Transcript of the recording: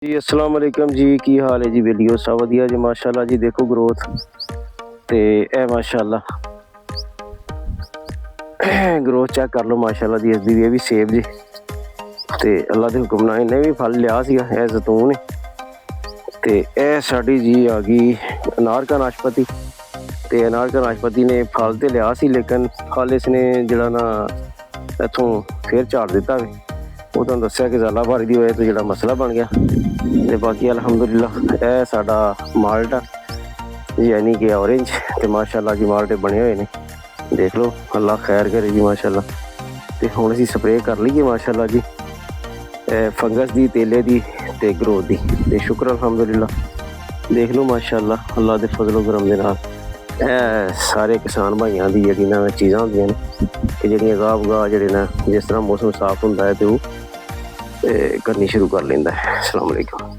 जी अस्सलाम वालेकुम जी की हाल है जी वीडियो सब वधिया जी माशाल्लाह जी देखो ग्रोथ ते ए माशाल्लाह ग्रोथ चेक कर लो माशाल्लाह दी इसदी भी सेब जी ते अल्लाह दे हुक्म नाल इन्हें भी फल लिया सीगा ए जैतून ते ए साडी जी आ गई अनार का नाशपति ते अनार का नाशपति ने फल ते लिया सी लेकिन फल इसने जिहड़ा ना इत्थों फिर झाड़ दिता वे वो तुहानूं दस्सिया कि ज़ाला भारी दी वजह तो जिहड़ा मसला बन गया ते बाकी अलहमदुलिल्लाह ए साडा माल्टा यानी कि ऑरेंज ते माशाल्लाह जी माल्टे बने हुए ने देख लो अल्लाह खैर करे जी माशाल्लाह ते हुण असीं स्प्रे कर लईए माशाल्लाह जी फंगस दी तेले दी ते ग्रोथ दी ते शुक्र अलहमदुलिल्लाह देख लो माशाल्लाह अल्लाह दे फजलो करम दे नाल सारे किसान भाइयों की जी चीज़ां होंदियां ने कि जिहड़ियां गाह बगाह जिहड़े ने जिस तरह मौसम साफ हुंदा है ते ओह करनी शुरू कर लैंदा है। अस्सलाम वालेकुम।